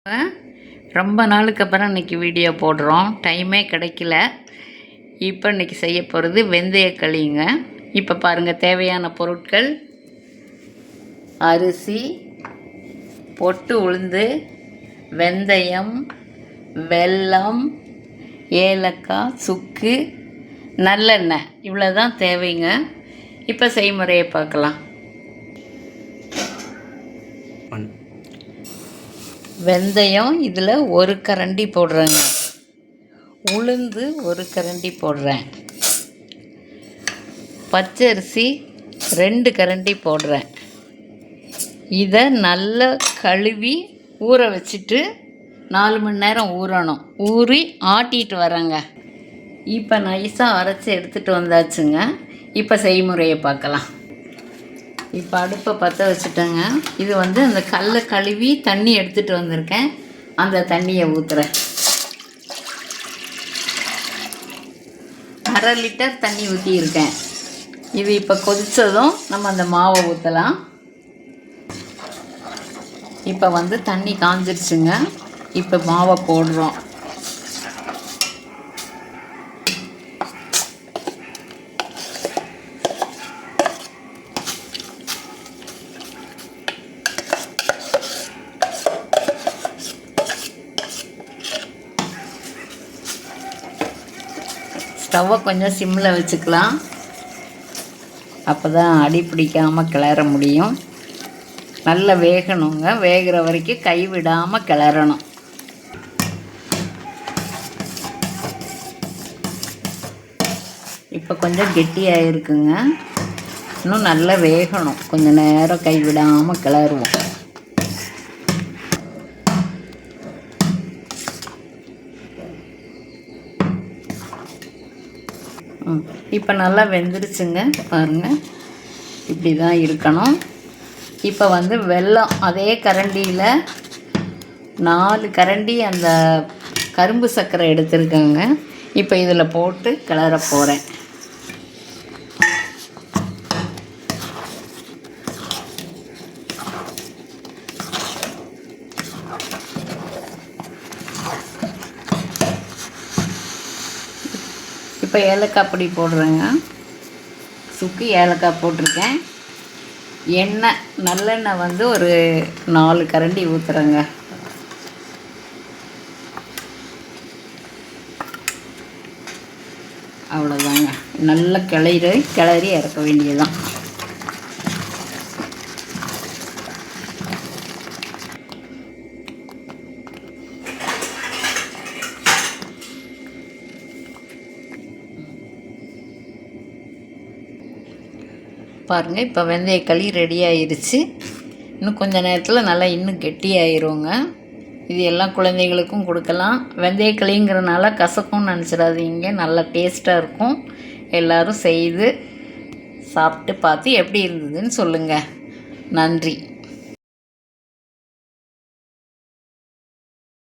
ரொம்ப நாளுக்கு அப்புறம் இன்றைக்கி வீடியோ போடுறோம். டைமே கிடைக்கல. இப்போ இன்றைக்கி செய்ய போகிறது வெந்தய களிங்க. இப்போ பாருங்கள், தேவையான பொருட்கள்: அரிசி, பொட்டு உளுந்து, வெந்தயம், வெல்லம், ஏலக்காய், சுக்கு, நல்லெண்ணெய். இவ்வளோ தான் தேவைங்க. இப்போ செய்முறையை பார்க்கலாம். வெந்தயம் இதில் ஒரு கரண்டி போடுறேங்க. உளுந்து ஒரு கரண்டி போடுறேன். பச்சரிசி 2 கரண்டி போடுறேன். இதை நல்லா கழுவி ஊற வச்சுட்டு 4 மணி நேரம் ஊறணும். ஊறி ஆட்டிட்டு வரேங்க. இப்போ நைஸாக அரைச்சி எடுத்துகிட்டு வந்தாச்சுங்க. இப்போ செய்முறையை பார்க்கலாம். இப்போ அடுப்பை பற்ற வச்சுட்டேங்க. இது அந்த கல்லை கழுவி தண்ணி எடுத்துகிட்டு வந்திருக்கேன். அந்த தண்ணியை ஊற்றுறேன். 1/2 லிட்டர் தண்ணி ஊற்றியிருக்கேன். இது இப்போ கொதித்ததும் நம்ம அந்த மாவை ஊற்றலாம். இப்போ தண்ணி காஞ்சிருச்சுங்க. இப்போ மாவை போடுறோம். ஸ்டவ்வை கொஞ்சம் சிம்மில் வச்சுக்கலாம். அப்போ தான் அடி பிடிக்காமல் கிளற முடியும். நல்லா வேகணுங்க. வேகிற வரைக்கும் கைவிடாமல் கிளறணும். இப்போ கொஞ்சம் கெட்டியாக இருக்குங்க. இன்னும் நல்லா வேகணும். கொஞ்சம் நேரம் கைவிடாமல் கிளறுவோம். இப்போ நல்லா வெந்துருச்சுங்க. பாருங்கள், இப்படி தான் இருக்கணும். இப்போ வெல்லம் அதே கரண்டியில் 4 கரண்டி அந்த கரும்பு சர்க்கரை எடுத்துருக்கேங்க. இப்போ இதில் போட்டு கிளற போகிறேன். இப்போ ஏலக்காய் பொடி போடுறேங்க. சுக்கு, ஏலக்காய் போட்டிருக்கேன். எண்ணெய், நல்லெண்ணெய் ஒரு 4 கரண்டி ஊற்றுறேங்க. அவ்வளோதாங்க. நல்லா கிளறி இறக்க வேண்டியதுதான். பாருங்கள், இப்போ வெந்தயக்களி ரெடி ஆயிடுச்சு. இன்னும் கொஞ்சம் நேரத்தில் நல்லா இன்னும் கெட்டியாயிருங்க. இது எல்லா குழந்தைகளுக்கும் கொடுக்கலாம். வெந்தயக்களிங்கிறனால கசக்கும்னு நினச்சிடாதீங்க. நல்லா டேஸ்ட்டாக இருக்கும். எல்லோரும் செய்து சாப்பிட்டு பார்த்து எப்படி இருந்ததுன்னு சொல்லுங்கள். நன்றி.